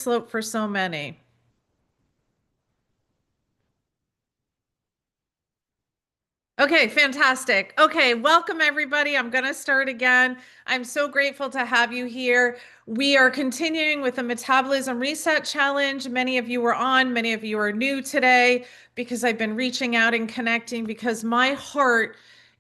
slope for so many. Okay, fantastic. Okay, welcome everybody. I'm going to start again. I'm so grateful to have you here. We are continuing with the Metabolism Reset Challenge. Many of you were on, many of you are new today because I've been reaching out and connecting because my heart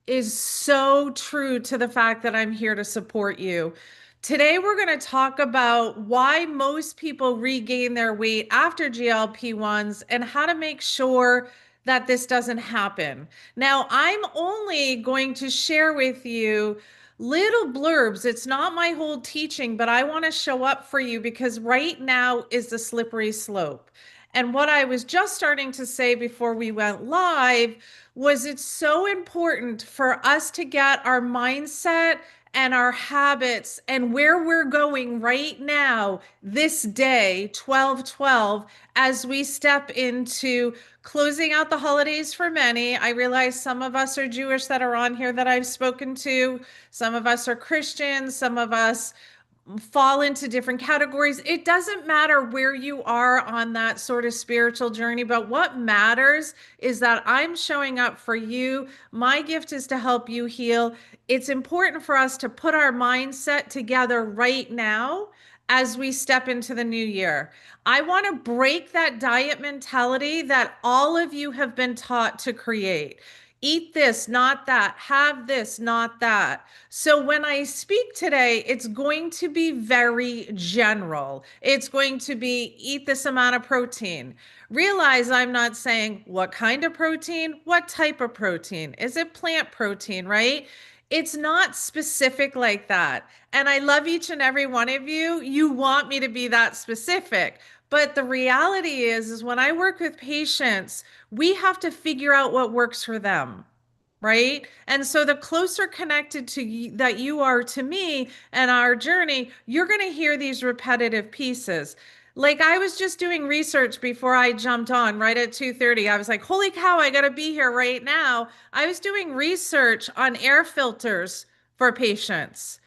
is so true to the fact that I'm here to support you. Today, we're going to talk about why most people regain their weight after GLP-1s and how to make sure that this doesn't happen. Now, I'm only going to share with you little blurbs. It's not my whole teaching, but I want to show up for you because right now is the slippery slope. And what I was just starting to say before we went live was it's so important for us to get our mindset and our habits and where we're going right now, this day, 12/12, as we step into closing out the holidays for many. I realize some of us are Jewish that are on here that I've spoken to. Some of us are Christians. Some of us fall into different categories. It doesn't matter where you are on that sort of spiritual journey, but what matters is that I'm showing up for you. My gift is to help you heal. It's important for us to put our mindset together right now as we step into the new year. I want to break that diet mentality that all of you have been taught to create. Eat this, not that. Have this, not that. So when I speak today, it's going to be very general. It's going to be eat this amount of protein. Realize I'm not saying what kind of protein, what type of protein. Is it plant protein, right? It's not specific like that. And I love each and every one of you. You want me to be that specific. But the reality is when I work with patients, we have to figure out what works for them, right? And so the closer connected to you, that you are to me and our journey, you're going to hear these repetitive pieces. Like I was just doing research before I jumped on right at 2:30. I was like, "Holy cow, I got to be here right now." I was doing research on air filters for patients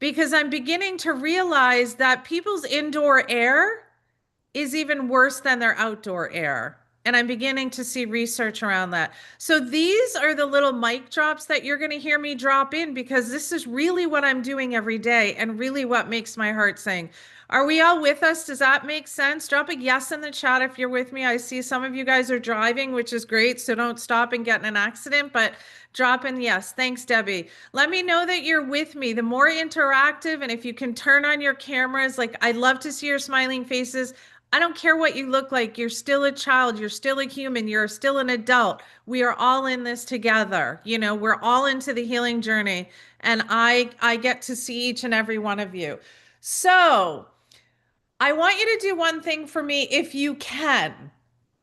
because I'm beginning to realize that people's indoor air is even worse than their outdoor air. And I'm beginning to see research around that. So these are the little mic drops that you're going to hear me drop in because this is really what I'm doing every day and really what makes my heart sing. Are we all with us? Does that make sense? Drop a yes in the chat if you're with me. I see some of you guys are driving, which is great. So don't stop and get in an accident, but drop in yes. Thanks, Debbie. Let me know that you're with me. The more interactive, and if you can turn on your cameras, like I love to see your smiling faces. I don't care what you look like. You're still a child. You're still a human. You're still an adult. We are all in this together. You know, we're all into the healing journey. And I get to see each and every one of you. So I want you to do one thing for me if you can.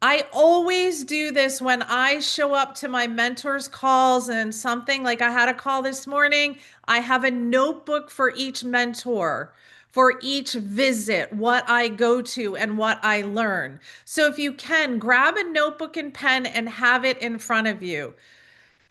I always do this when I show up to my mentors' calls and something like I had a call this morning. I have a notebook for each mentor, for each visit, what I go to and what I learn. So if you can, grab a notebook and pen and have it in front of you.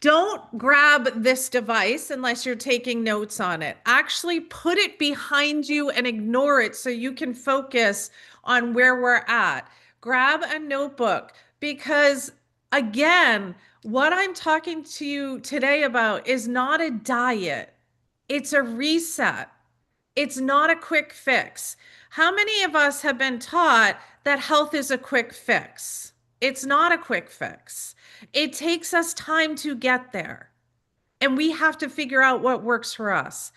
Don't grab this device unless you're taking notes on it. Actually, put it behind you and ignore it so you can focus on where we're at. Grab a notebook because, again, what I'm talking to you today about is not a diet, it's a reset. It's not a quick fix. How many of us have been taught that health is a quick fix? It's not a quick fix. It takes us time to get there. And we have to figure out what works for us.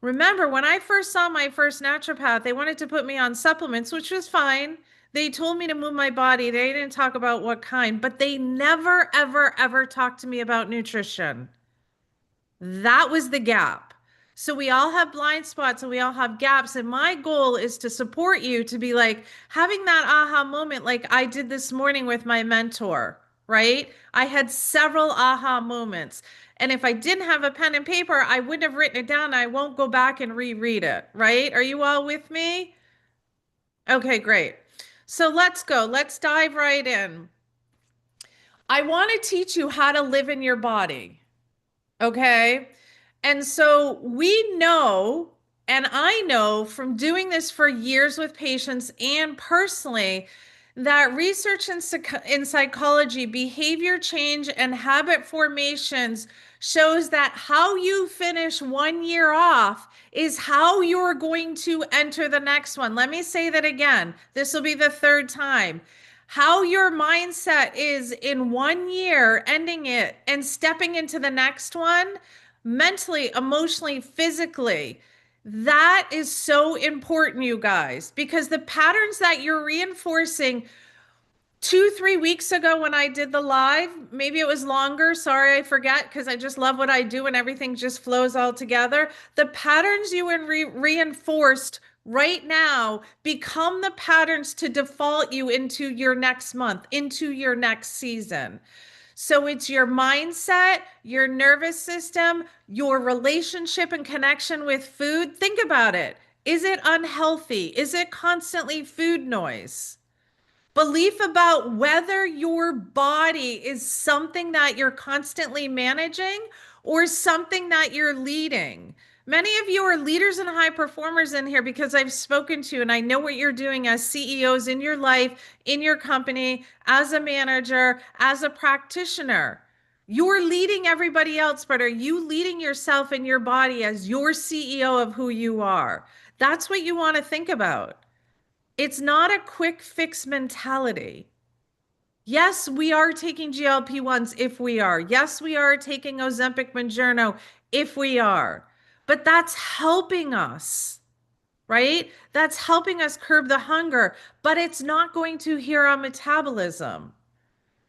Remember, when I first saw my first naturopath, they wanted to put me on supplements, which was fine. They told me to move my body. They didn't talk about what kind, but they never, ever, ever talked to me about nutrition. That was the gap. So we all have blind spots and we all have gaps. And my goal is to support you to be like having that aha moment, like I did this morning with my mentor, right? I had several aha moments. And if I didn't have a pen and paper, I wouldn't have written it down. I won't go back and reread it, right? Are you all with me? Okay, great. So let's go. Let's dive right in. I want to teach you how to live in your body. Okay. And so we know, And I know from doing this for years with patients and personally that research in psychology, behavior change, and habit formations shows that how you finish 1 year off is how you're going to enter the next one. Let me say that again. This will be the third time. How your mindset is in 1 year, ending it and stepping into the next one, mentally, emotionally, physically. That is so important, you guys, because the patterns that you're reinforcing 2, 3 weeks ago when I did the live, maybe it was longer. Sorry, I forget because I just love what I do and everything just flows all together. The patterns you reinforced right now become the patterns to default you into your next month, into your next season. So it's your mindset, your nervous system, your relationship and connection with food. Think about it. Is it unhealthy? Is it constantly food noise? Belief about whether your body is something that you're constantly managing or something that you're leading. Many of you are leaders and high performers in here because I've spoken to you and I know what you're doing as CEOs in your life, in your company, as a manager, as a practitioner. You're leading everybody else, but are you leading yourself and your body as your CEO of who you are? That's what you want to think about. It's not a quick fix mentality. Yes, we are taking GLP-1s if we are. Yes, we are taking Ozempic Mounjaro if we are. But that's helping us, right? That's helping us curb the hunger, but it's not going to heal our metabolism.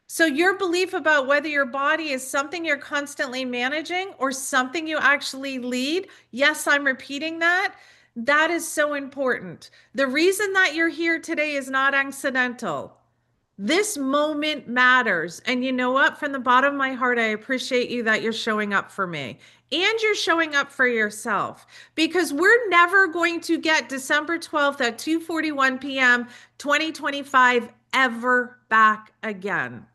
So your belief about whether your body is something you're constantly managing or something you actually lead, yes, I'm repeating that. That is so important. The reason that you're here today is not accidental. This moment matters. And you know what? From the bottom of my heart, I appreciate you that you're showing up for me and you're showing up for yourself because we're never going to get December 12th at 2:41 p.m. 2025 ever back again.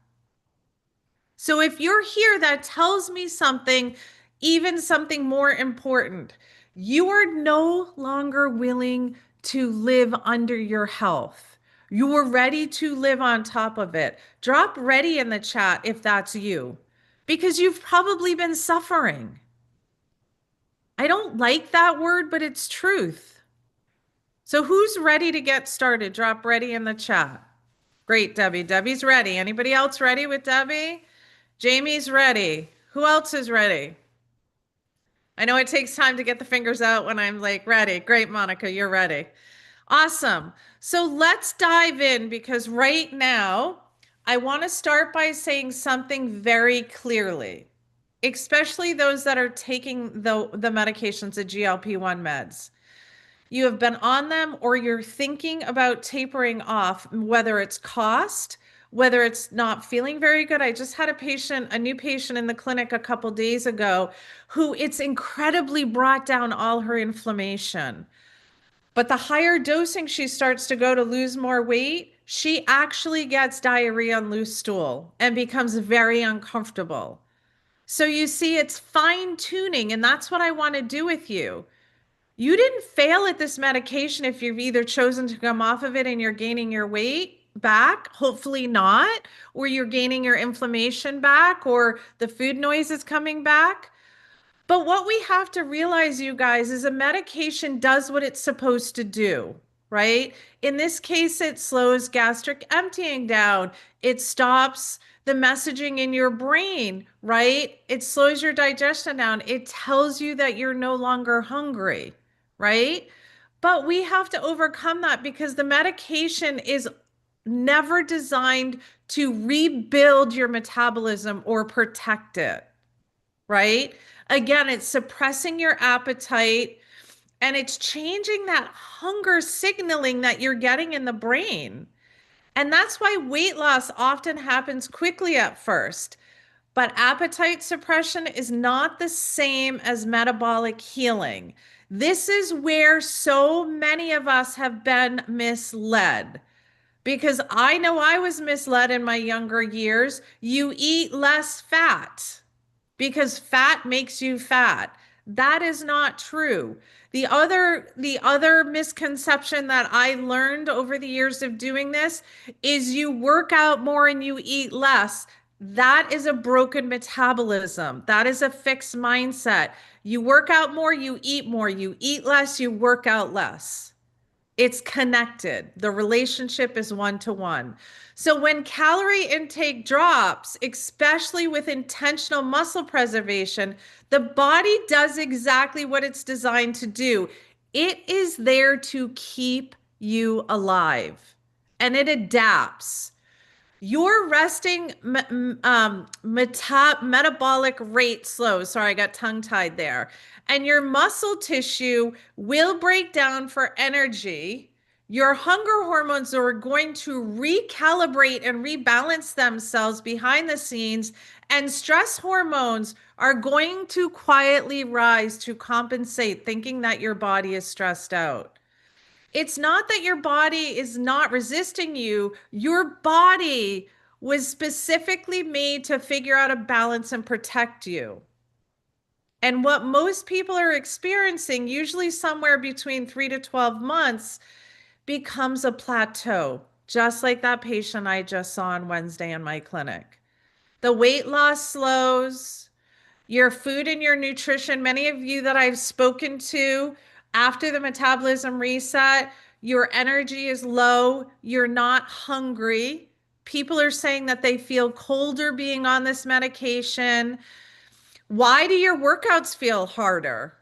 So if you're here, that tells me something, even something more important. You are no longer willing to live under your health. You are ready to live on top of it. Drop ready in the chat if that's you, because you've probably been suffering. I don't like that word, but it's truth. So who's ready to get started? Drop ready in the chat. Great, Debbie. Debbie's ready. Anybody else ready with Debbie? Jamie's ready. Who else is ready? I know it takes time to get the fingers out when I'm like, ready. Great, Monica, you're ready. Awesome. So let's dive in because right now, I want to start by saying something very clearly, especially those that are taking the medications, the GLP-1 meds. You have been on them or you're thinking about tapering off, whether it's cost, whether it's not feeling very good. I just had a new patient in the clinic a couple days ago who it's incredibly brought down all her inflammation. But the higher dosing she starts to go to lose more weight, she actually gets diarrhea and loose stool and becomes very uncomfortable. So you see, it's fine tuning, and that's what I want to do with you. You didn't fail at this medication if you've either chosen to come off of it and you're gaining your weight back, hopefully not, or you're gaining your inflammation back, or the food noise is coming back. But what we have to realize, you guys, is a medication does what it's supposed to do, right? In this case, it slows gastric emptying down. It stops the messaging in your brain, right? It slows your digestion down. It tells you that you're no longer hungry, right? But we have to overcome that because the medication is never designed to rebuild your metabolism or protect it, right? Again, it's suppressing your appetite and it's changing that hunger signaling that you're getting in the brain. And that's why weight loss often happens quickly at first. But appetite suppression is not the same as metabolic healing. This is where so many of us have been misled. Because I know I was misled in my younger years. You eat less fat because fat makes you fat. That is not true. The other misconception that I learned over the years of doing this is you work out more and you eat less. That is a broken metabolism. That is a fixed mindset. You work out more, you eat more. You eat less, you work out less. It's connected. The relationship is one to one. So when calorie intake drops, especially with intentional muscle preservation, the body does exactly what it's designed to do. It is there to keep you alive and it adapts. Your resting metabolic rate slows. Sorry, I got tongue tied there. And your muscle tissue will break down for energy. Your hunger hormones are going to recalibrate and rebalance themselves behind the scenes, and stress hormones are going to quietly rise to compensate, thinking that your body is stressed out. It's not that your body is not resisting you. Your body was specifically made to figure out a balance and protect you. And what most people are experiencing, usually somewhere between 3 to 12 months, becomes a plateau, just like that patient I just saw on Wednesday in my clinic. The weight loss slows, your food and your nutrition, many of you that I've spoken to after the metabolism reset, your energy is low, you're not hungry. People are saying that they feel colder being on this medication. Why do your workouts feel harder?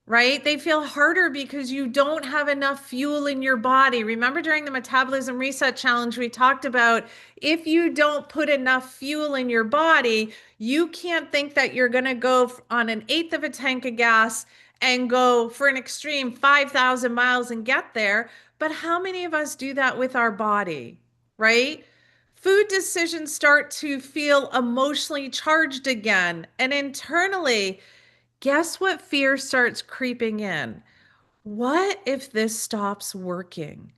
Right? They feel harder because you don't have enough fuel in your body. Remember during the metabolism reset challenge, we talked about if you don't put enough fuel in your body, you can't think that you're going to go on an eighth of a tank of gas and go for an extreme 5,000 miles and get there. But how many of us do that with our body? Right? Food decisions start to feel emotionally charged again. And internally, guess what fear starts creeping in? What if this stops working?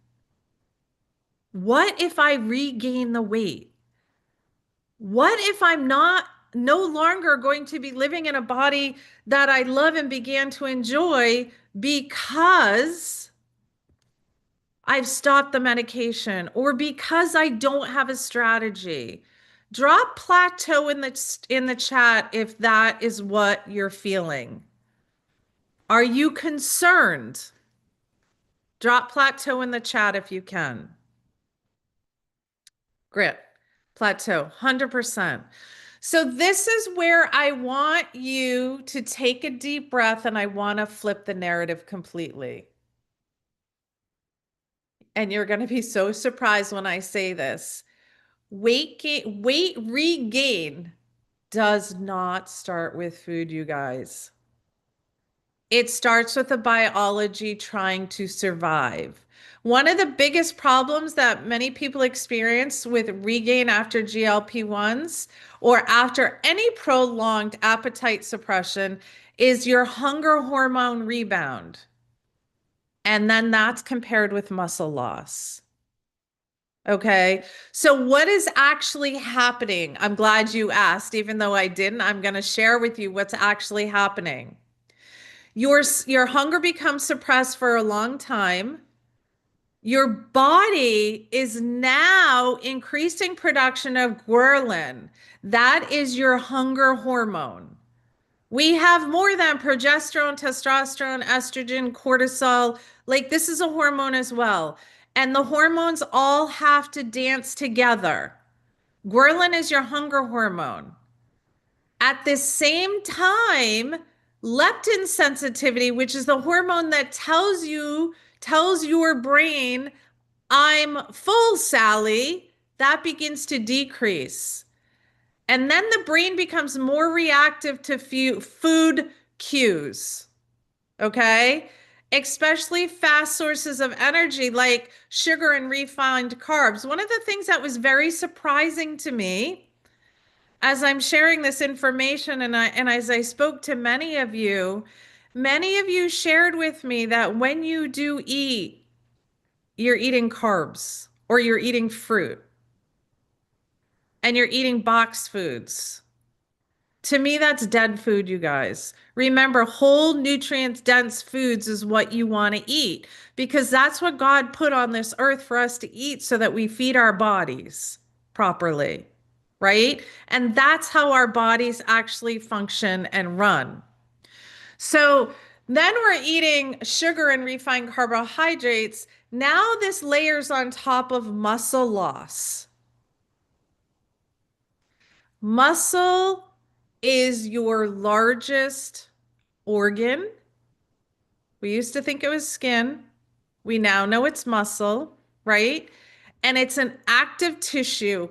What if I regain the weight? What if I'm no longer going to be living in a body that I love and began to enjoy because I've stopped the medication or because I don't have a strategy? Drop plateau in the chat if that is what you're feeling. Are you concerned? Drop plateau in the chat if you can. Grit, plateau, 100%. So this is where I want you to take a deep breath and I want to flip the narrative completely. And you're going to be so surprised when I say this. Weight regain does not start with food, you guys. It starts with the biology trying to survive. One of the biggest problems that many people experience with regain after GLP-1s or after any prolonged appetite suppression is your hunger hormone rebound. And then that's compared with muscle loss. Okay. So what is actually happening? I'm glad you asked, even though I didn't. I'm going to share with you what's actually happening. Your hunger becomes suppressed for a long time. Your body is now increasing production of ghrelin. That is your hunger hormone. We have more than progesterone, testosterone, estrogen, cortisol. Like this is a hormone as well. And the hormones all have to dance together. Ghrelin is your hunger hormone. At the same time, leptin sensitivity, which is the hormone that tells your brain, I'm full, Sally, that begins to decrease. And then the brain becomes more reactive to food cues. Okay? Especially fast sources of energy like sugar and refined carbs. One of the things that was very surprising to me as I'm sharing this information and as I spoke to many of you shared with me that when you do eat, you're eating carbs or you're eating fruit and you're eating boxed foods To me, that's dead food, you guys. Remember, whole nutrient dense foods is what you want to eat because that's what God put on this earth for us to eat so that we feed our bodies properly, right? And that's how our bodies actually function and run. So then we're eating sugar and refined carbohydrates. Now this layers on top of muscle loss. Muscle is your largest organ. We used to think it was skin. We now know it's muscle, right? And it's an active tissue.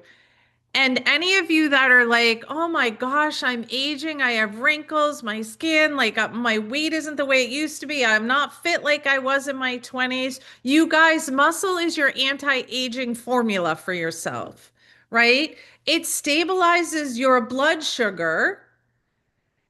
And any of you that are like, oh my gosh, I'm aging, I have wrinkles, my skin, like my weight isn't the way it used to be, I'm not fit like I was in my 20s. You guys, muscle is your anti-aging formula for yourself, right? It stabilizes your blood sugar.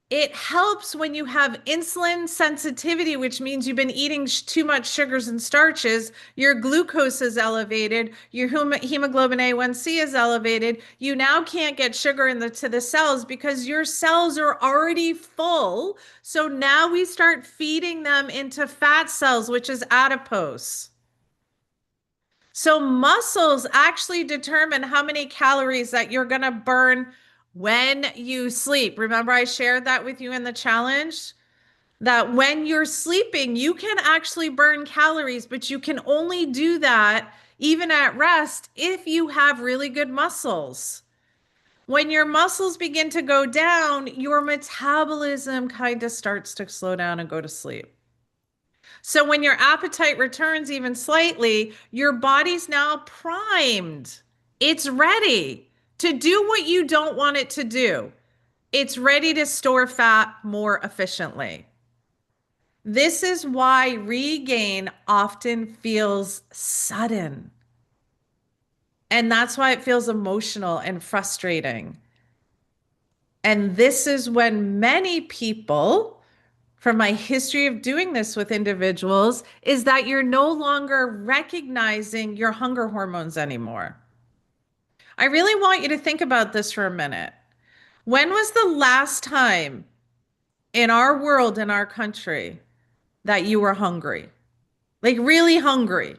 It helps when you have insulin sensitivity, which means you've been eating too much sugars and starches. Your glucose is elevated. Your hemoglobin A1C is elevated. You now can't get sugar to the cells because your cells are already full. So now we start feeding them into fat cells, which is adipose. So muscles actually determine how many calories that you're going to burn when you sleep. Remember, I shared that with you in the challenge that when you're sleeping, you can actually burn calories, but you can only do that even at rest if you have really good muscles. When your muscles begin to go down, your metabolism kind of starts to slow down and go to sleep. So when your appetite returns even slightly, your body's now primed. It's ready to do what you don't want it to do. It's ready to store fat more efficiently. This is why regain often feels sudden. And that's why it feels emotional and frustrating. And this is when many people, from my history of doing this with individuals, is that you're no longer recognizing your hunger hormones anymore. I really want you to think about this for a minute. When was the last time in our world, in our country, that you were hungry? Like really hungry?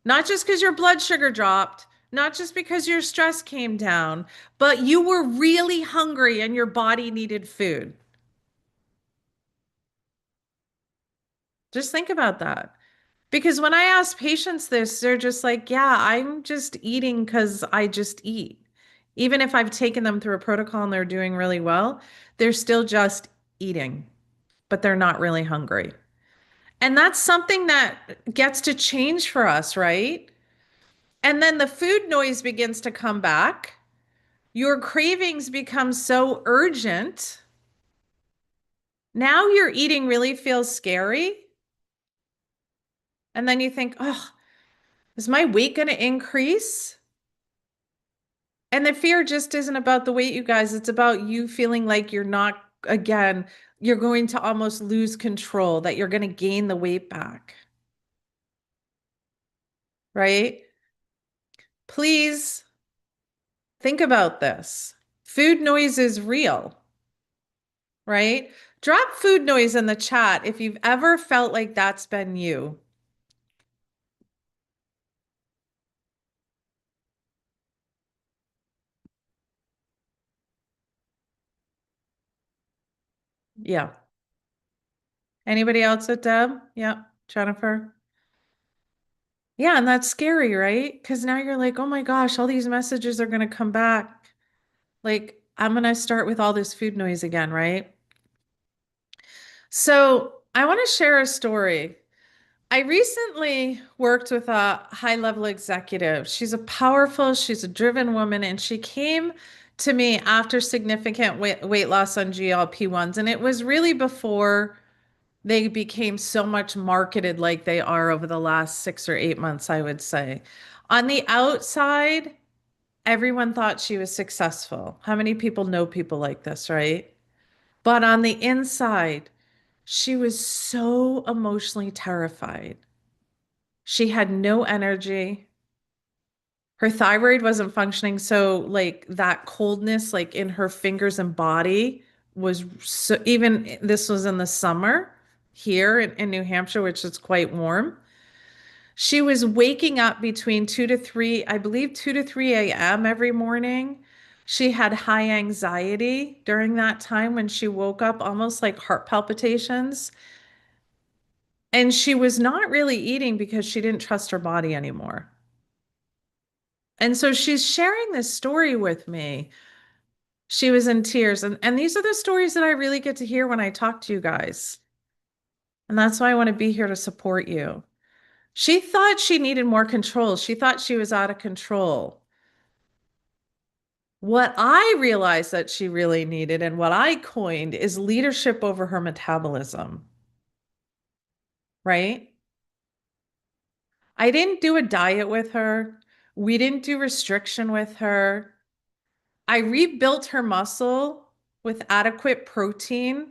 Not just because your blood sugar dropped, not just because your stress came down, but you were really hungry and your body needed food. Just think about that. Because when I ask patients this, they're just like, yeah, I'm just eating because I just eat. Even if I've taken them through a protocol and they're doing really well, they're still just eating, but they're not really hungry. And that's something that gets to change for us, right? And then the food noise begins to come back. Your cravings become so urgent. Now your eating really feels scary. And then you think, oh, is my weight going to increase? And the fear just isn't about the weight, you guys. It's about you feeling like you're not, again, you're going to almost lose control, that you're going to gain the weight back, right? Please think about this. Food noise is real, right? Drop food noise in the chat if you've ever felt like that's been you. Yeah. Anybody else at Deb? Yeah. Jennifer? Yeah, and that's scary, right? Because now you're like, oh my gosh, all these messages are going to come back. Like, I'm going to start with all this food noise again, right? So, I want to share a story. I recently worked with a high level executive. She's a driven woman, and she came to me after significant weight loss on GLP-1s. And it was really before they became so much marketed like they are over the last 6 or 8 months, I would say. On the outside, everyone thought she was successful. How many people know people like this, right? But on the inside, she was so emotionally terrified. She had no energy. Her thyroid wasn't functioning, so like that coldness like in her fingers and body was so, even this was in the summer here in New Hampshire, which is quite warm. She was waking up between 2 to 3, I believe 2 to 3 a.m. every morning. She had high anxiety during that time when she woke up, almost like heart palpitations. And she was not really eating because she didn't trust her body anymore. And so she's sharing this story with me. She was in tears. And these are the stories that I really get to hear when I talk to you guys. And that's why I want to be here to support you. She thought she needed more control. She thought she was out of control. What I realized that she really needed and what I coined is leadership over her metabolism, right? I didn't do a diet with her. We didn't do restriction with her. I rebuilt her muscle with adequate protein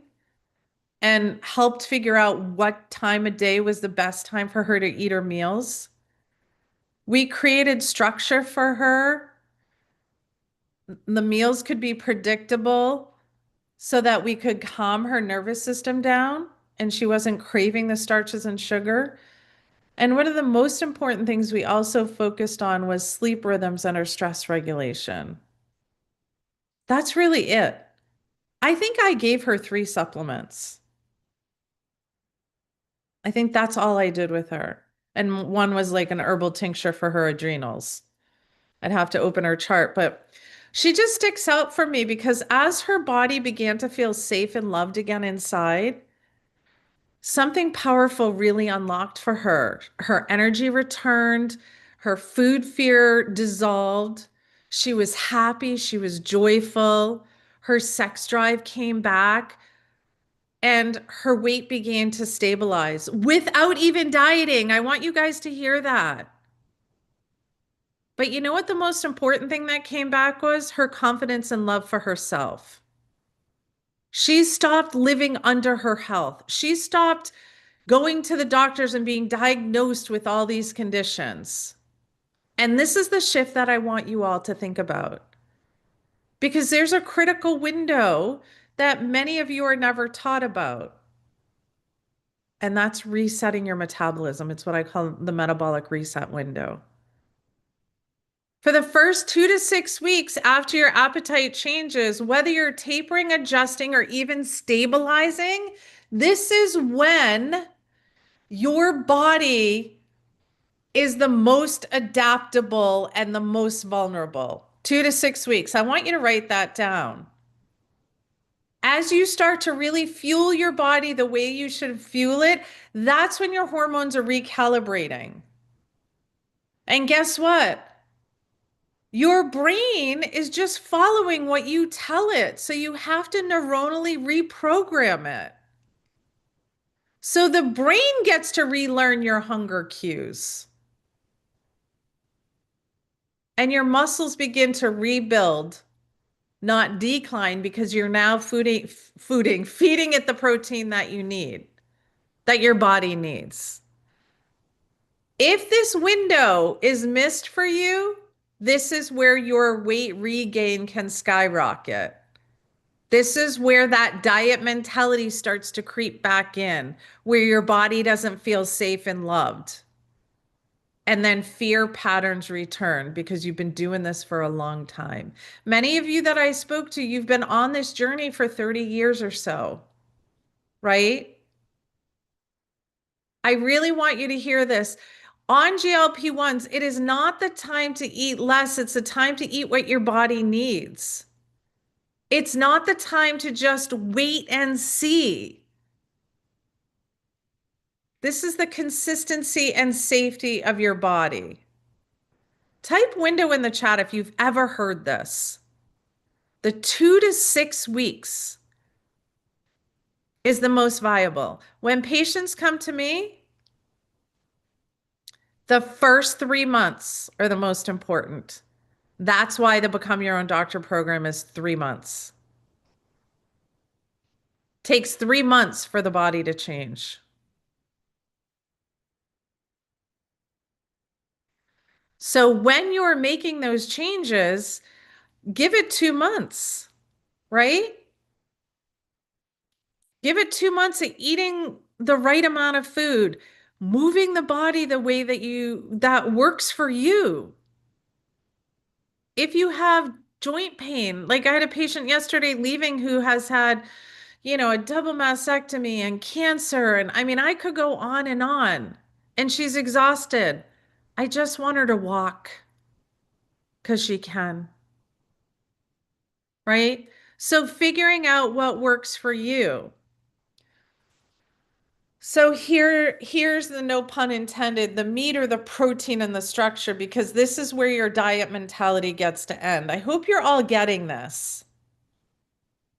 and helped figure out what time of day was the best time for her to eat her meals. We created structure for her. The meals could be predictable so that we could calm her nervous system down and she wasn't craving the starches and sugar. And one of the most important things we also focused on was sleep rhythms and her stress regulation. That's really it. I think I gave her 3 supplements. I think that's all I did with her. And one was like an herbal tincture for her adrenals. I'd have to open her chart, but she just sticks out for me because as her body began to feel safe and loved again inside, something powerful really unlocked for her. Her energy returned, her food fear dissolved. She was happy, she was joyful. Her sex drive came back and her weight began to stabilize without even dieting. I want you guys to hear that. But you know what the most important thing that came back was? Her confidence and love for herself. She stopped living under her health. She stopped going to the doctors and being diagnosed with all these conditions. And this is the shift that I want you all to think about because there's a critical window that many of you are never taught about. And that's resetting your metabolism. It's what I call the metabolic reset window. For the first 2 to 6 weeks after your appetite changes, whether you're tapering, adjusting, or even stabilizing, this is when your body is the most adaptable and the most vulnerable. 2 to 6 weeks. I want you to write that down. As you start to really fuel your body the way you should fuel it, that's when your hormones are recalibrating. And guess what? Your brain is just following what you tell it. So you have to neuronally reprogram it. So the brain gets to relearn your hunger cues. And your muscles begin to rebuild, not decline, because you're now feeding it the protein that you need, that your body needs. If this window is missed for you, this is where your weight regain can skyrocket. This is where that diet mentality starts to creep back in, where your body doesn't feel safe and loved. And then fear patterns return because you've been doing this for a long time. Many of you that I spoke to, you've been on this journey for 30 years or so, right? I really want you to hear this. On GLP-1s, it is not the time to eat less, it's the time to eat what your body needs. It's not the time to just wait and see. This is the consistency and safety of your body. Type window in the chat if you've ever heard this. The 2 to 6 weeks is the most viable. When patients come to me, the first 3 months are the most important. That's why the Become Your Own Doctor program is 3 months. Takes 3 months for the body to change. So when you're making those changes, give it 2 months, right? Give it 2 months of eating the right amount of food, moving the body the way that works for you. If you have joint pain, like I had a patient yesterday leaving who has had, a double mastectomy and cancer. And I mean, I could go on and on. And she's exhausted. I just want her to walk because she can, right? So figuring out what works for you. So here's the no pun intended, the meat or the protein and the structure, because this is where your diet mentality gets to end. I hope you're all getting this.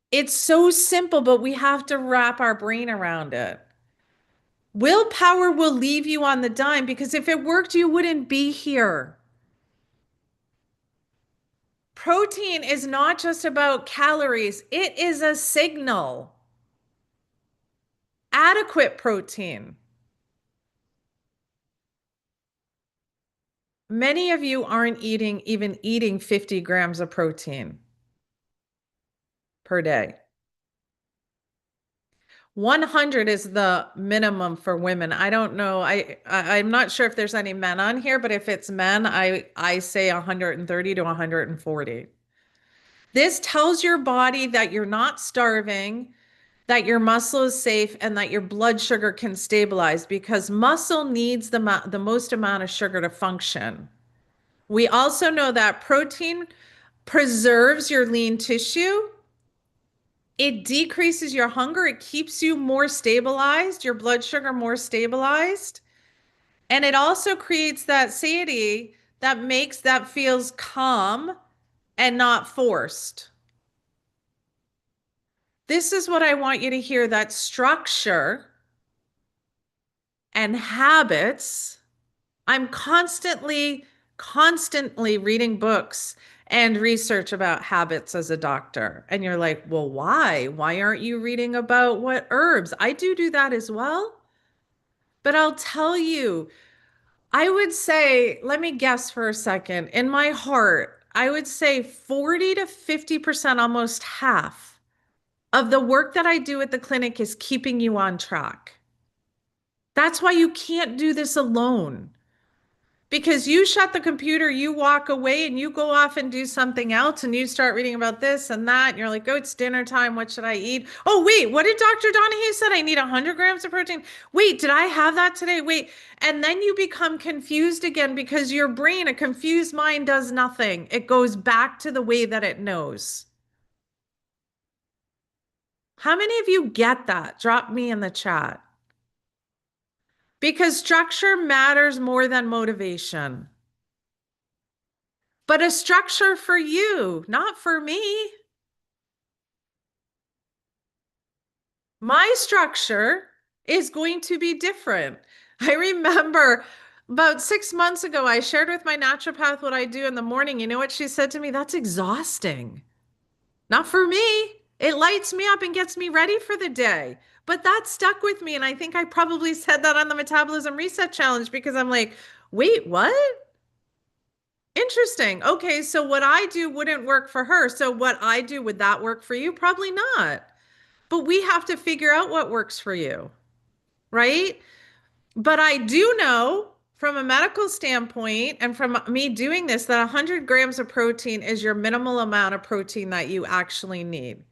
It's so simple, but we have to wrap our brain around it. Willpower will leave you on the dime because if it worked, you wouldn't be here. Protein is not just about calories, it is a signal. Adequate protein. Many of you aren't even eating 50 grams of protein per day. 100 is the minimum for women. I don't know. I'm not sure if there's any men on here, but if it's men, I say 130 to 140. This tells your body that you're not starving, that your muscle is safe, and that your blood sugar can stabilize because muscle needs the most amount of sugar to function. We also know that protein preserves your lean tissue. It decreases your hunger. It keeps you more stabilized, your blood sugar more stabilized. And it also creates that satiety that feels calm and not forced. This is what I want you to hear, that structure and habits. I'm constantly reading books and research about habits as a doctor. And you're like, well, why? Why aren't you reading about what herbs? I do that as well. But I'll tell you, I would say, let me guess for a second. In my heart, I would say 40 to 50%, almost half of the work that I do at the clinic is keeping you on track. That's why you can't do this alone. Because you shut the computer, you walk away and you go off and do something else and you start reading about this and that. And you're like, oh, it's dinner time. What should I eat? Oh, wait, what did Dr. Donahue said? I need 100 grams of protein. Wait, did I have that today? Wait. And then you become confused again because your brain, a confused mind does nothing. It goes back to the way that it knows. How many of you get that? Drop me in the chat. Because structure matters more than motivation. But a structure for you, not for me. My structure is going to be different. I remember about 6 months ago, I shared with my naturopath what I do in the morning. You know what she said to me? That's exhausting. Not for me. It lights me up and gets me ready for the day. But that stuck with me. And I think I probably said that on the Metabolism Reset Challenge because I'm like, wait, what? Interesting. Okay, so what I do wouldn't work for her. So what I do, would that work for you? Probably not. But we have to figure out what works for you, right? But I do know from a medical standpoint and from me doing this that 100 grams of protein is your minimal amount of protein that you actually need.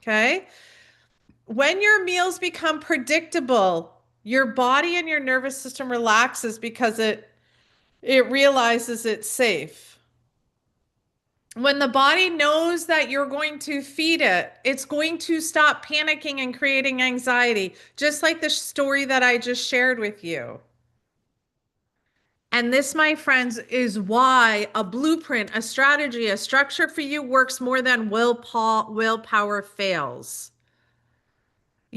Okay? When your meals become predictable, your body and your nervous system relaxes because it realizes it's safe. When the body knows that you're going to feed it, it's going to stop panicking and creating anxiety, just like the story that I just shared with you. And this, my friends, is why a blueprint, a strategy, a structure for you works more than willpower fails.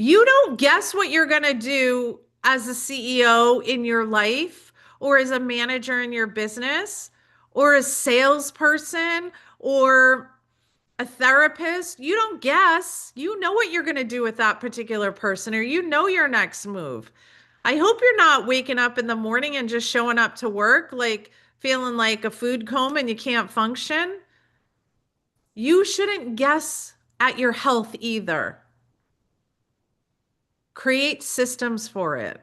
You don't guess what you're going to do as a CEO in your life or as a manager in your business or a salesperson or a therapist. You don't guess. You know what you're going to do with that particular person or you know your next move. I hope you're not waking up in the morning and just showing up to work like feeling like a food coma and you can't function, you shouldn't guess at your health either. Create systems for it.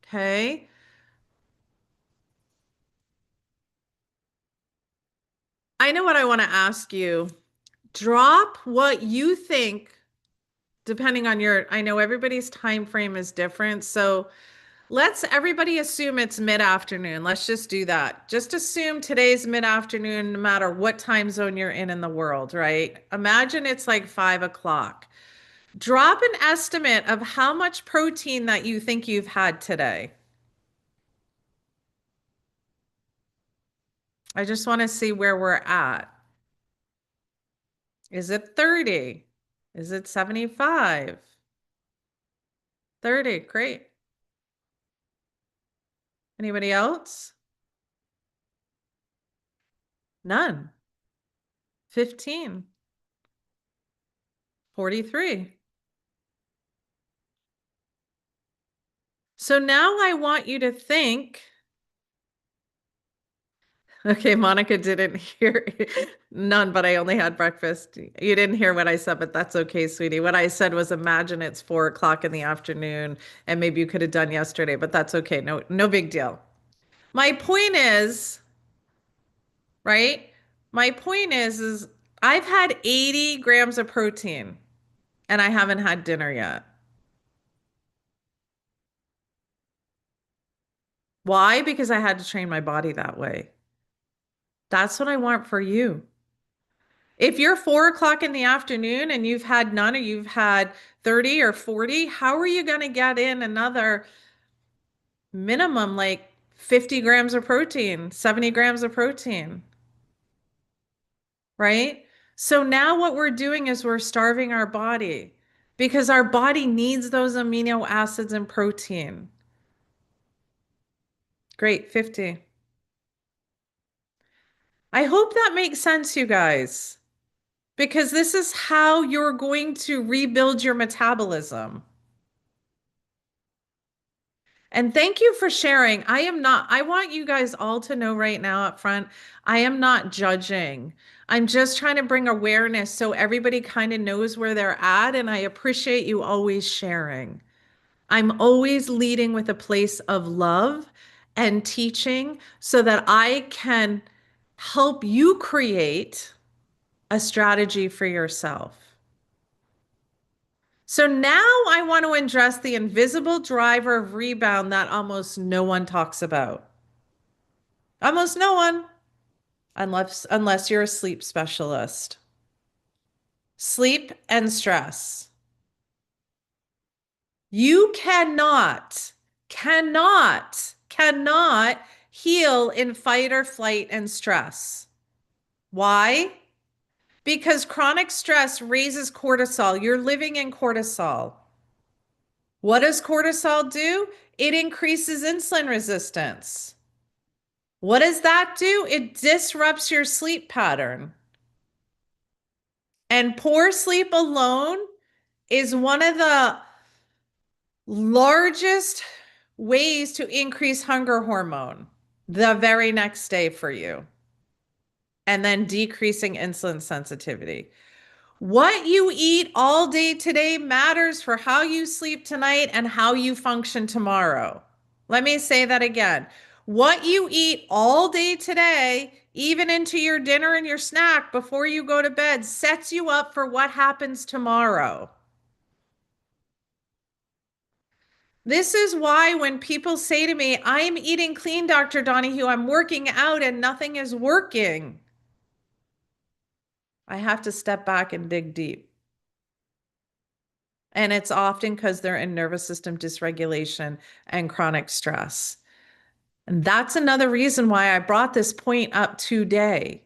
Okay. I know what I want to ask you. Drop what you think, depending on your, I know everybody's time frame is different. So let's everybody assume it's mid-afternoon. Let's just do that. Just assume today's mid-afternoon, no matter what time zone you're in the world, right? Imagine it's like 5 o'clock. Drop an estimate of how much protein that you think you've had today. I just want to see where we're at. Is it 30? Is it 75? 30, great. Anybody else? None. 15. 43. So now I want you to think. Okay, Monica didn't hear none, but I only had breakfast. You didn't hear what I said, but that's okay, sweetie. What I said was imagine it's 4 o'clock in the afternoon and maybe you could have done yesterday, but that's okay. No, no big deal. My point is, right? My point is I've had 80 grams of protein and I haven't had dinner yet. Why? Because I had to train my body that way. That's what I want for you. If you're 4 o'clock in the afternoon and you've had none or you've had 30 or 40, how are you going to get in another minimum like 50 grams of protein, 70 grams of protein, right? So now what we're doing is we're starving our body because our body needs those amino acids and protein. Great, 50. I hope that makes sense, you guys, because this is how you're going to rebuild your metabolism. And thank you for sharing. I want you guys all to know right now up front, I am not judging. I'm just trying to bring awareness so everybody kind of knows where they're at. And I appreciate you always sharing. I'm always leading with a place of love and teaching so that I can help you create a strategy for yourself. So now I want to address the invisible driver of rebound that almost no one talks about. Almost no one, unless you're a sleep specialist. Sleep and stress. You cannot heal in fight or flight and stress. Why? Because chronic stress raises cortisol. You're living in cortisol. What does cortisol do? It increases insulin resistance. What does that do? It disrupts your sleep pattern. And poor sleep alone is one of the largest ways to increase hunger hormone the very next day for you. And then decreasing insulin sensitivity. What you eat all day today matters for how you sleep tonight and how you function tomorrow. Let me say that again. What you eat all day today, even into your dinner and your snack before you go to bed, sets you up for what happens tomorrow. This is why when people say to me, I'm eating clean, Dr. Donahue, I'm working out and nothing is working, I have to step back and dig deep. And it's often because they're in nervous system dysregulation and chronic stress. And that's another reason why I brought this point up today,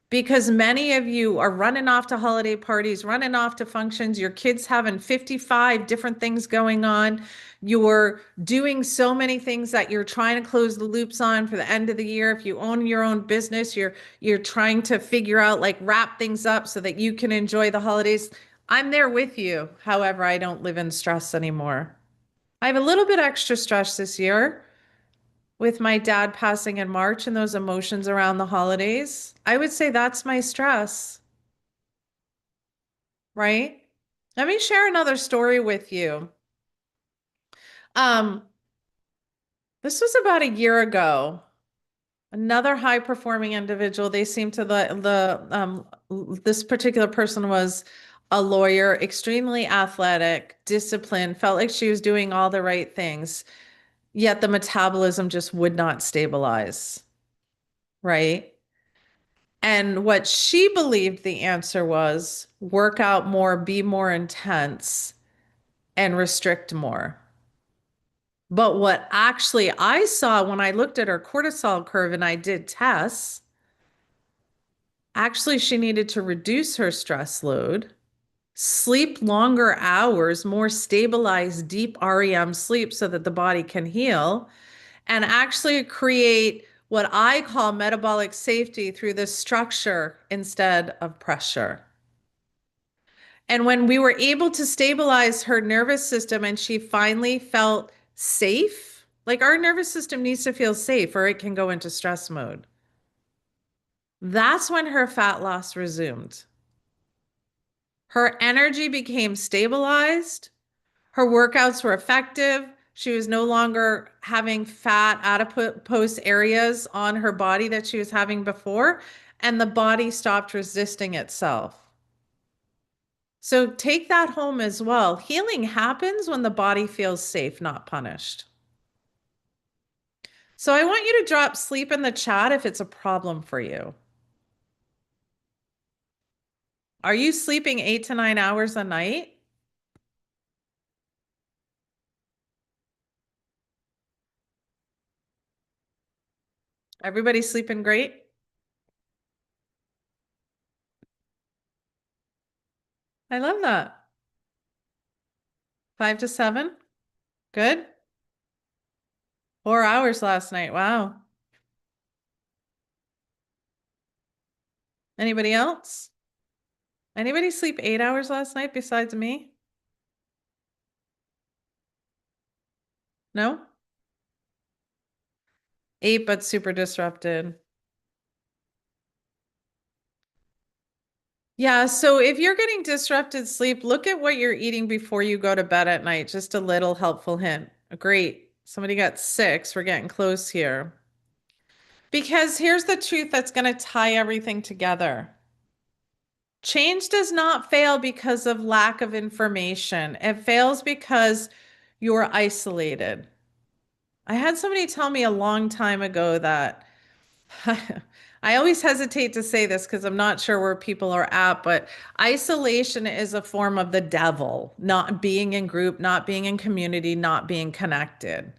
because many of you are running off to holiday parties, running off to functions, your kids having 55 different things going on. You're doing so many things that you're trying to close the loops on for the end of the year. If you own your own business, you're trying to figure out, like, wrap things up so that you can enjoy the holidays. I'm there with you. However, I don't live in stress anymore. I have a little bit extra stress this year. with my dad passing in March and those emotions around the holidays, I would say that's my stress, right? Let me share another story with you. Um, this was about a year ago. Another high performing individual, they seem to this particular person was a lawyer, extremely athletic, disciplined, felt like she was doing all the right things, yet the metabolism just would not stabilize, right? And what she believed the answer was work out more, be more intense, and restrict more. But what actually I saw when I looked at her cortisol curve and I did tests, actually, she needed to reduce her stress load, sleep longer hours, more stabilized, deep REM sleep so that the body can heal, and actually create what I call metabolic safety through the structure instead of pressure. And when we were able to stabilize her nervous system and she finally felt safe, like our nervous system needs to feel safe or it can go into stress mode. That's when her fat loss resumed. Her energy became stabilized. Her workouts were effective. She was no longer having fat adipose areas on her body that she was having before, and the body stopped resisting itself. So take that home as well. Healing happens when the body feels safe, not punished. So I want you to drop sleep in the chat if it's a problem for you. Are you sleeping 8 to 9 hours a night? Everybody sleeping great? I love that. 5 to 7? Good. 4 hours last night. Wow. Anybody else? Anybody sleep 8 hours last night besides me? No? 8, but super disrupted. Yeah, so if you're getting disrupted sleep, look at what you're eating before you go to bed at night. Just a little helpful hint. Great. Somebody got 6. We're getting close here. Because here's the truth that's going to tie everything together. Change does not fail because of lack of information. It fails because you're isolated. I had somebody tell me a long time ago that I always hesitate to say this because I'm not sure where people are at, but isolation is a form of the devil, not being in group, not being in community, not being connected.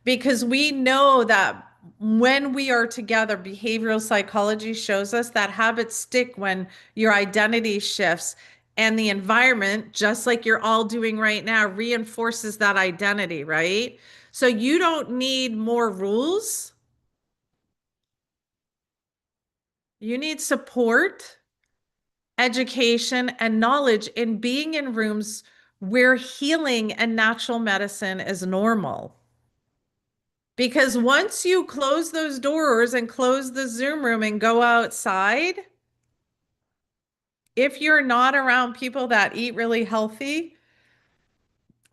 Because we know that when we are together, behavioral psychology shows us that habits stick when your identity shifts and the environment, just like you're all doing right now, reinforces that identity, right? So you don't need more rules. You need support, education, and knowledge in being in rooms where healing and natural medicine is normal. Because once you close those doors and close the Zoom room and go outside, if you're not around people that eat really healthy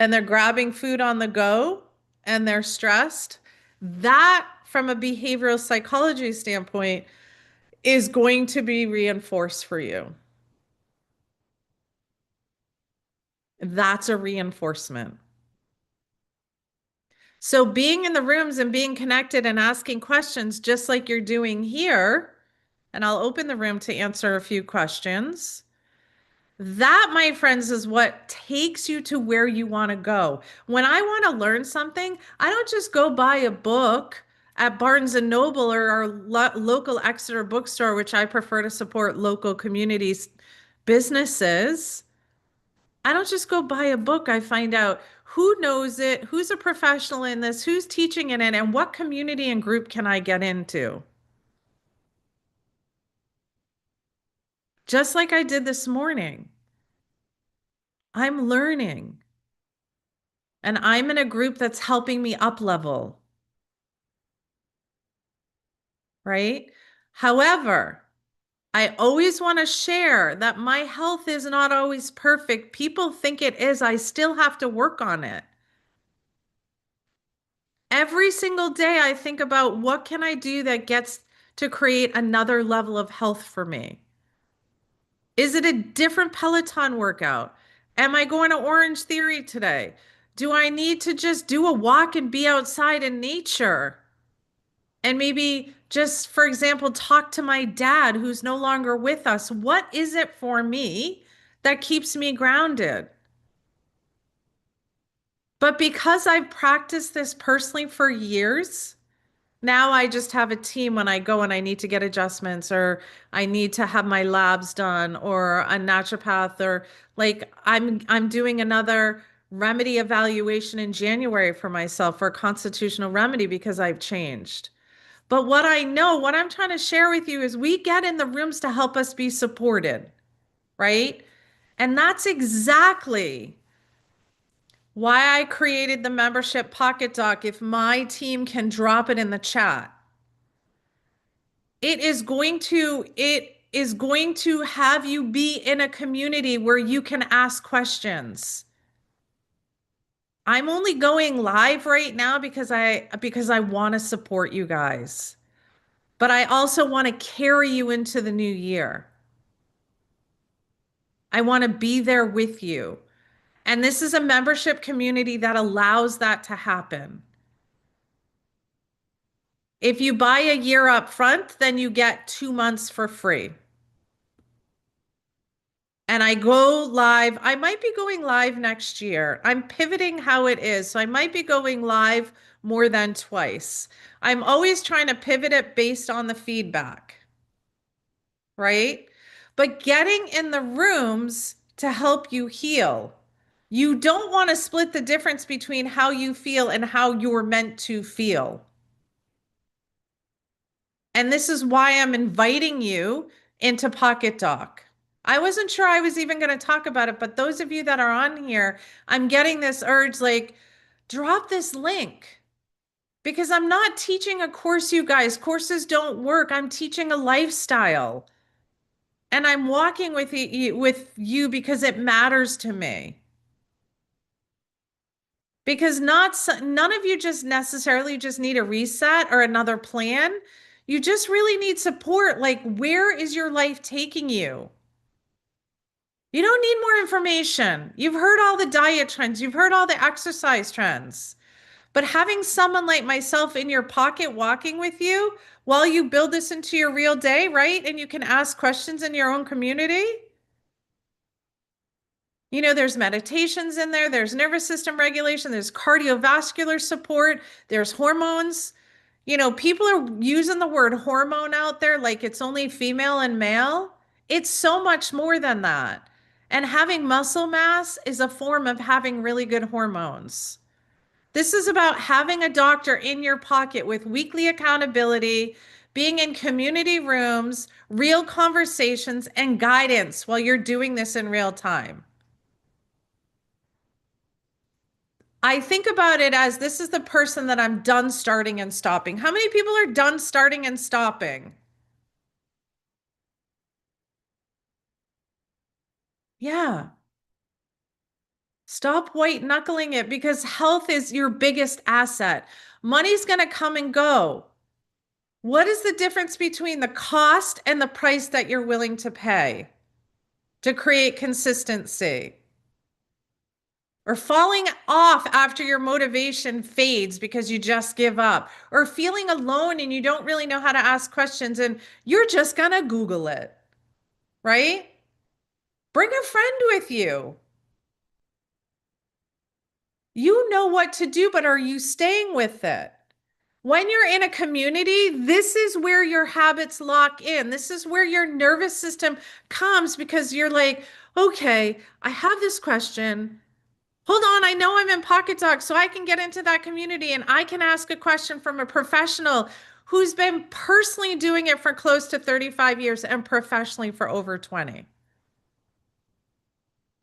and they're grabbing food on the go and they're stressed, that from a behavioral psychology standpoint is going to be reinforced for you. That's a reinforcement. So being in the rooms and being connected and asking questions just like you're doing here, and I'll open the room to answer a few questions. That, my friends, is what takes you to where you want to go. When I want to learn something, I don't just go buy a book at Barnes and Noble or our local Exeter bookstore, which I prefer to support local communities, businesses. I don't just go buy a book. I find out who knows it, who's a professional in this, who's teaching in it, and what community and group can I get into? Just like I did this morning. I'm learning and I'm in a group that's helping me up level. right? However, I always want to share that my health is not always perfect. People think it is. I still have to work on it. Every single day, I think about what can I do that gets to create another level of health for me? Is it a different Peloton workout? Am I going to Orange Theory today? Do I need to just do a walk and be outside in nature? And maybe just, for example, talk to my dad who's no longer with us. What is it for me that keeps me grounded? But because I've practiced this personally for years, now I just have a team when I go and I need to get adjustments or I need to have my labs done or a naturopath or like I'm doing another remedy evaluation in January for myself for a constitutional remedy because I've changed. But what I know, what I'm trying to share with you is we get in the rooms to help us be supported, right? And that's exactly why I created the membership Pocket Doc. If my team can drop it in the chat, it is going to have you be in a community where you can ask questions. I'm only going live right now because I want to support you guys. But I also want to carry you into the new year. I want to be there with you. And this is a membership community that allows that to happen. If you buy a year up front, then you get 2 months for free. And I go live. I might be going live next year. I'm pivoting how it is. So I might be going live more than twice. I'm always trying to pivot it based on the feedback, right? But getting in the rooms to help you heal. You don't want to split the difference between how you feel and how you're meant to feel. And this is why I'm inviting you into Pocket Doc. I wasn't sure I was even going to talk about it, but those of you that are on here, I'm getting this urge like, drop this link because I'm not teaching a course, you guys. Courses don't work. I'm teaching a lifestyle. And I'm walking with you because it matters to me. Because none of you just necessarily just need a reset or another plan. You just really need support. Like, where is your life taking you? You don't need more information. You've heard all the diet trends, you've heard all the exercise trends. But having someone like myself in your pocket walking with you while you build this into your real day, right? And you can ask questions in your own community. You know, there's meditations in there, there's nervous system regulation, there's cardiovascular support, there's hormones. You know, people are using the word hormone out there like it's only female and male. It's so much more than that. And having muscle mass is a form of having really good hormones. This is about having a doctor in your pocket with weekly accountability, being in community rooms, real conversations, and guidance while you're doing this in real time. I think about it as this is the person that I'm done starting and stopping. How many people are done starting and stopping? Yeah. Stop white knuckling it because health is your biggest asset. Money's going to come and go. What is the difference between the cost and the price that you're willing to pay to create consistency? Or falling off after your motivation fades because you just give up, or feeling alone and you don't really know how to ask questions and you're just gonna Google it, right? Bring a friend with you. You know what to do, but are you staying with it? When you're in a community, this is where your habits lock in. This is where your nervous system comes because you're like, okay, I have this question. Hold on, I know I'm in Pocket Doc, so I can get into that community and I can ask a question from a professional who's been personally doing it for close to 35 years and professionally for over 20.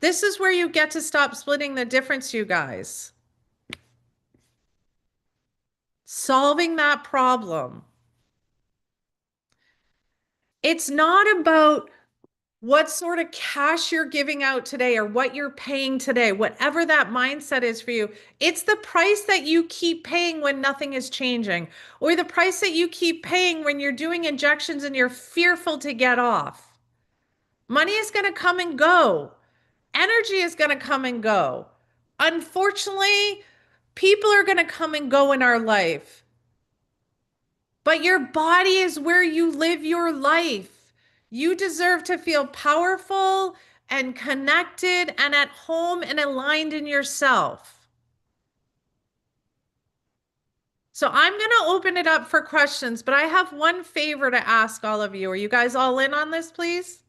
This is where you get to stop splitting the difference, you guys. Solving that problem. It's not about what sort of cash you're giving out today or what you're paying today, whatever that mindset is for you. It's the price that you keep paying when nothing is changing, or the price that you keep paying when you're doing injections and you're fearful to get off. Money is going to come and go. Energy is going to come and go. Unfortunately, people are going to come and go in our life. But your body is where you live your life. You deserve to feel powerful and connected and at home and aligned in yourself. So I'm going to open it up for questions, but I have one favor to ask all of you. Are you guys all in on this, please?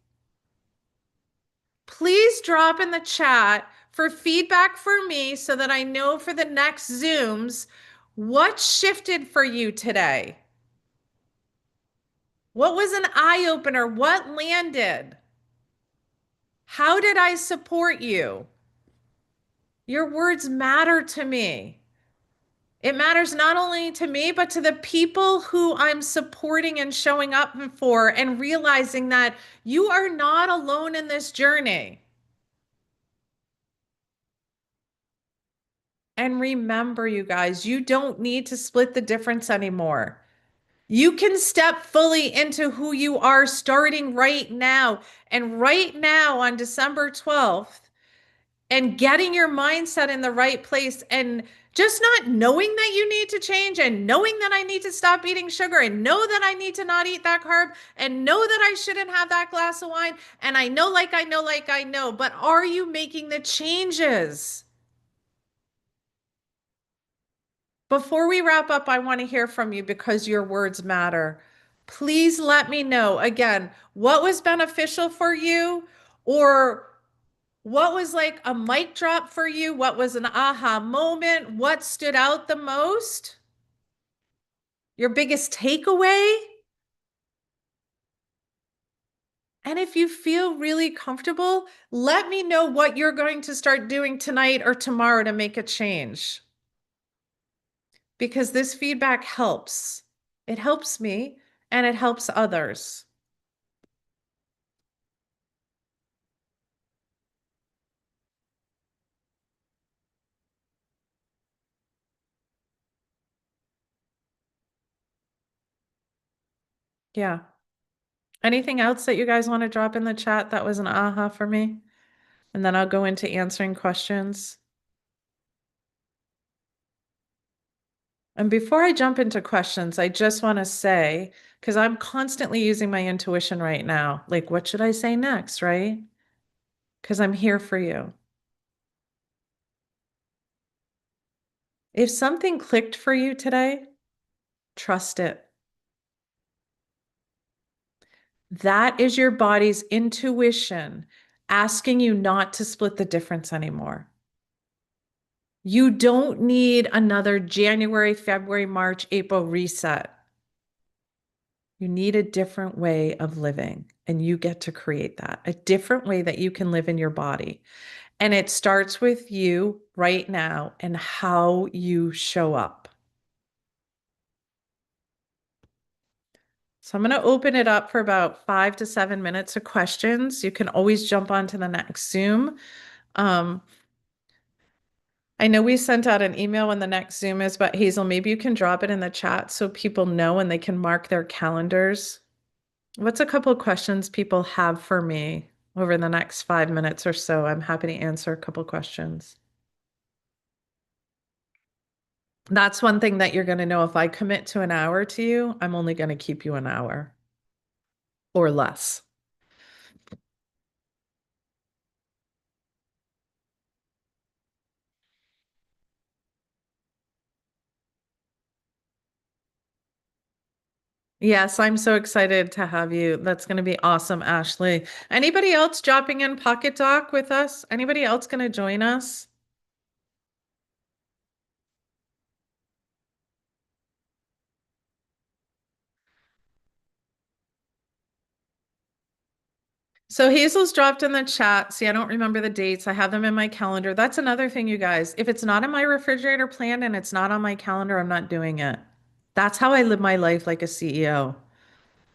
Please drop in the chat for feedback for me so that I know for the next Zooms what shifted for you today. What was an eye opener? What landed? How did I support you? Your words matter to me. It matters not only to me, but to the people who I'm supporting and showing up for, and realizing that you are not alone in this journey. And remember, you guys, you don't need to split the difference anymore. You can step fully into who you are starting right now. And right now on December 12th, and getting your mindset in the right place, and just not knowing that you need to change, and knowing that I need to stop eating sugar, and know that I need to not eat that carb, and know that I shouldn't have that glass of wine. And I know, like I know, but are you making the changes? Before we wrap up, I want to hear from you because your words matter. Please let me know again what was beneficial for you, or what was like a mic drop for you? What was an aha moment? What stood out the most? Your biggest takeaway? And if you feel really comfortable, let me know what you're going to start doing tonight or tomorrow to make a change. Because this feedback helps. It helps me and it helps others. Yeah. Anything else that you guys want to drop in the chat that was an aha for me? And then I'll go into answering questions. And before I jump into questions, I just want to say, because I'm constantly using my intuition right now, like, what should I say next, right? Because I'm here for you. If something clicked for you today, trust it. That is your body's intuition asking you not to split the difference anymore. You don't need another January, February, March, April reset. You need a different way of living, and you get to create that, a different way that you can live in your body. And it starts with you right now and how you show up. So I'm going to open it up for about 5 to 7 minutes of questions. You can always jump on to the next Zoom. Um, I know we sent out an email when the next Zoom is, but Hazel, maybe you can drop it in the chat so people know and they can mark their calendars. What's a couple of questions people have for me over the next 5 minutes or so? I'm happy to answer a couple of questions. That's one thing that you're going to know. If I commit to an hour to you, I'm only going to keep you an hour or less. Yes, I'm so excited to have you. That's going to be awesome, Ashley. Anybody else dropping in Pocket Doc with us? Anybody else going to join us? So Hazel's dropped in the chat. See, I don't remember the dates. I have them in my calendar. That's another thing, you guys. If it's not in my refrigerator planned and it's not on my calendar, I'm not doing it. That's how I live my life like a CEO.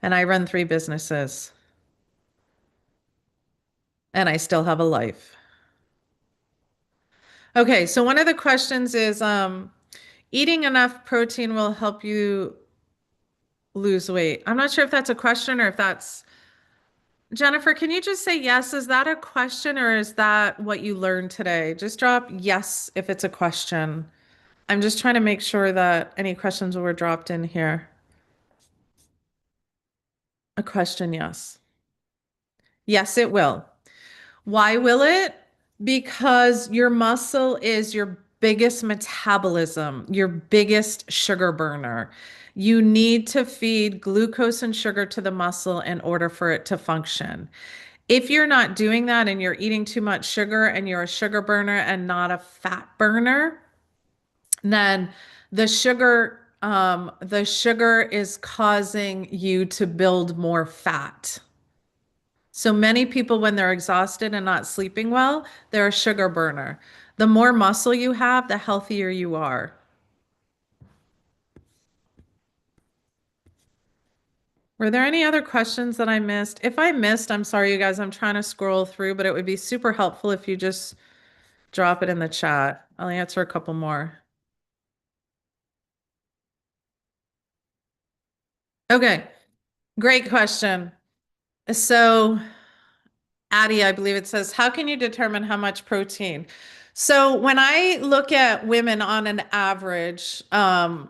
and I run three businesses, and I still have a life. Okay, so one of the questions is eating enough protein will help you lose weight. I'm not sure if that's a question or if that's Jennifer, can you just say yes? Is that a question or is that what you learned today? Just drop yes if it's a question. I'm just trying to make sure that any questions were dropped in here. A question, yes. Yes, it will. Why will it? Because your muscle is your biggest metabolism, your biggest sugar burner. You need to feed glucose and sugar to the muscle in order for it to function. If you're not doing that and you're eating too much sugar and you're a sugar burner and not a fat burner, then the sugar is causing you to build more fat. So many people, when they're exhausted and not sleeping well, they're a sugar burner. The more muscle you have, the healthier you are. Were there any other questions that I missed? If I missed, I'm sorry, you guys. I'm trying to scroll through, but it would be super helpful if you just drop it in the chat. I'll answer a couple more. Okay, great question. So, Addie, I believe it says, how can you determine how much protein? So, when I look at women on an average, a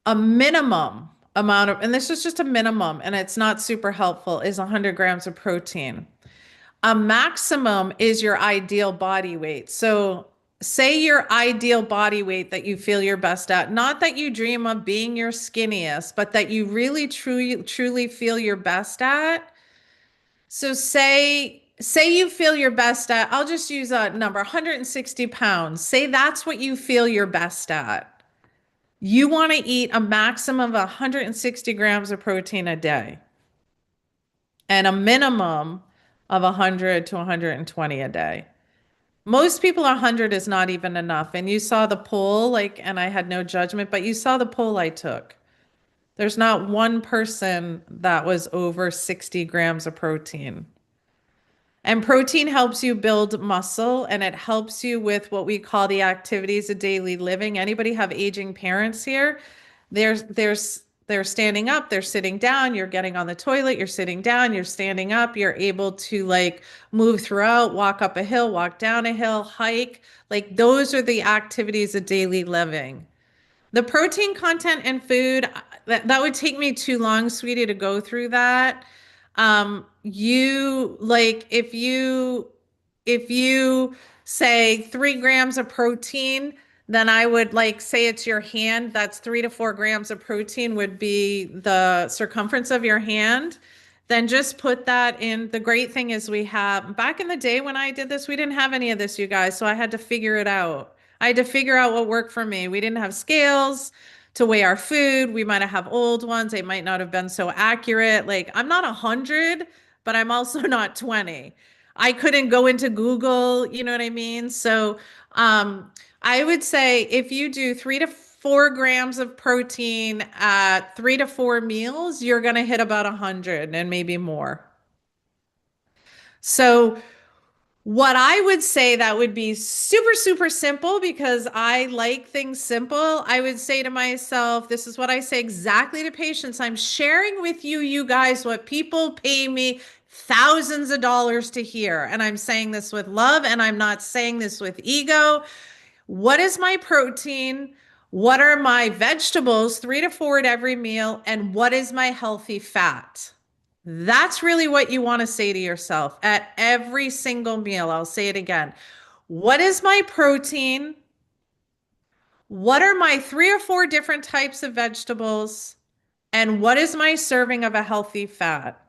minimum amount of, and this is just a minimum, and it's not super helpful, is 100 grams of protein. A maximum is your ideal body weight. So, say your ideal body weight that you feel your best at, not that you dream of being your skinniest, but that you really truly feel your best at. So, say you feel your best at, I'll just use a number, 160 pounds. Say that's what you feel your best at. You want to eat a maximum of 160 grams of protein a day and a minimum of 100 to 120 a day. Most people, 100 is not even enough. And you saw the poll, like, and I had no judgment, but you saw the poll I took. There's not one person that was over 60 grams of protein. And protein helps you build muscle and it helps you with what we call the activities of daily living. Anybody have aging parents here? They're standing up, they're sitting down, you're getting on the toilet, you're sitting down, you're standing up, you're able to like move throughout, walk up a hill, walk down a hill, hike. Like those are the activities of daily living. The protein content in food, that would take me too long, sweetie, to go through that. You like if you say 3 grams of protein, then I would like say it's your hand. That's 3 to 4 grams of protein would be the circumference of your hand. Then just put that in. The great thing is we have, back in the day when I did this, we didn't have any of this, you guys. So I had to figure it out. I had to figure out what worked for me. We didn't have scales to weigh our food. We might have old ones. They might not have been so accurate. Like I'm not 100, but I'm also not 20. I couldn't go into Google, you know what I mean? So I would say if you do 3 to 4 grams of protein at 3 to 4 meals, you're going to hit about 100 and maybe more. So what I would say that would be super, super simple because I like things simple. I would say to myself, this is what I say exactly to patients. I'm sharing with you, you guys, what people pay me thousands of dollars to hear. And I'm saying this with love and I'm not saying this with ego. What is my protein? What are my vegetables, 3 to 4 at every meal? And what is my healthy fat? That's really what you want to say to yourself at every single meal. I'll say it again. What is my protein? What are my 3 or 4 different types of vegetables? And what is my serving of a healthy fat?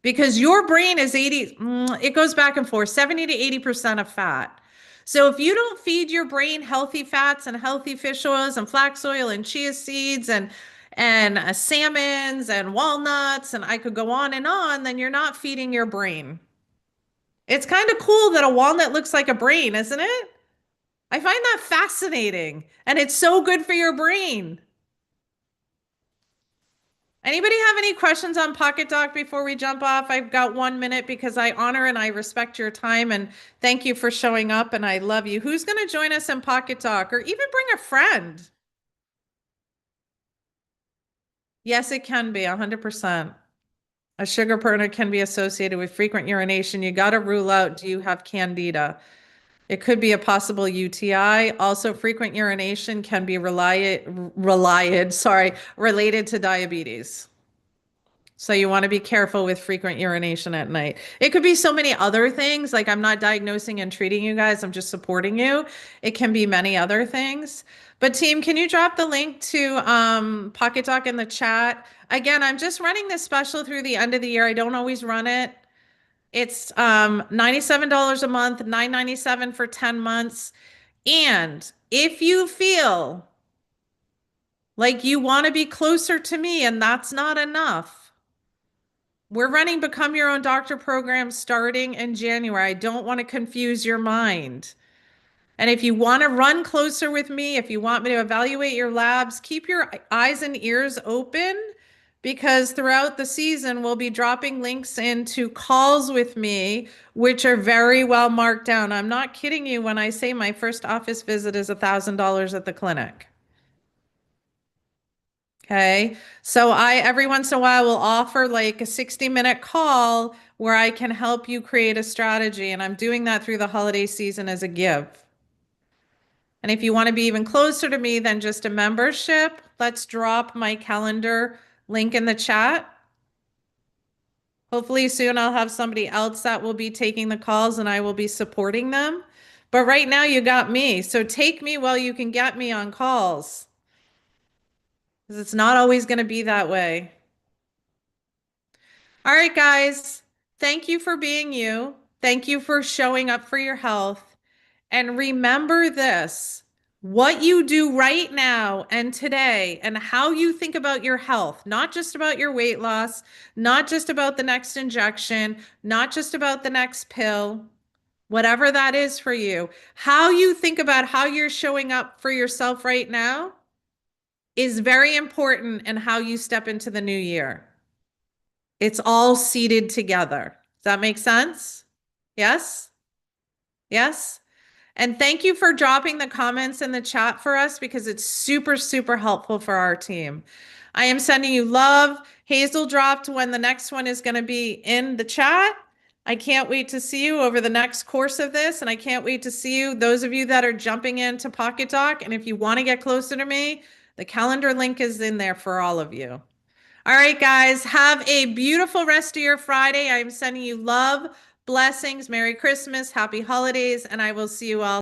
Because your brain is 80, it goes back and forth, 70 to 80% of fat. So if you don't feed your brain healthy fats and healthy fish oils and flax oil and chia seeds and salmons and walnuts and I could go on, then you're not feeding your brain. It's kind of cool that a walnut looks like a brain, isn't it? I find that fascinating and it's so good for your brain. Anybody have any questions on Pocket Doc before we jump off? I've got 1 minute because I honor and I respect your time and thank you for showing up and I love you. Who's going to join us in Pocket Doc or even bring a friend? Yes, it can be 100%. A sugar burner can be associated with frequent urination. You got to rule out, do you have candida? It could be a possible UTI. Also, frequent urination can be related to diabetes. So you want to be careful with frequent urination at night. It could be so many other things. Like I'm not diagnosing and treating you guys. I'm just supporting you. It can be many other things. But team, can you drop the link to Pocket Doc in the chat? Again, I'm just running this special through the end of the year. I don't always run it. It's $97 a month, $9.97 for 10 months. And if you feel like you want to be closer to me and that's not enough, we're running Become Your Own Doctor program starting in January. I don't want to confuse your mind. And if you want to run closer with me, if you want me to evaluate your labs, keep your eyes and ears open because throughout the season, we'll be dropping links into calls with me, which are very well marked down. I'm not kidding you when I say my first office visit is $1,000 at the clinic. Okay. So I, every once in a while, will offer like a 60-minute call where I can help you create a strategy. And I'm doing that through the holiday season as a give. And if you want to be even closer to me than just a membership, let's drop my calendar link in the chat. Hopefully soon I'll have somebody else that will be taking the calls and I will be supporting them. But right now you got me. So take me while you can get me on calls. Because it's not always going to be that way. All right, guys. Thank you for being you. Thank you for showing up for your health. And remember this, what you do right now and today and how you think about your health, not just about your weight loss, not just about the next injection, not just about the next pill, whatever that is for you, how you think about how you're showing up for yourself right now is very important in how you step into the new year. It's all seated together. Does that make sense? Yes? Yes? And thank you for dropping the comments in the chat for us because it's super, super helpful for our team. I am sending you love. Hazel dropped when the next one is going to be in the chat. I can't wait to see you over the next course of this. And I can't wait to see you, those of you that are jumping into Pocket Doc. And if you want to get closer to me, the calendar link is in there for all of you. All right, guys, have a beautiful rest of your Friday. I'm sending you love, blessings, Merry Christmas, Happy Holidays, and I will see you all.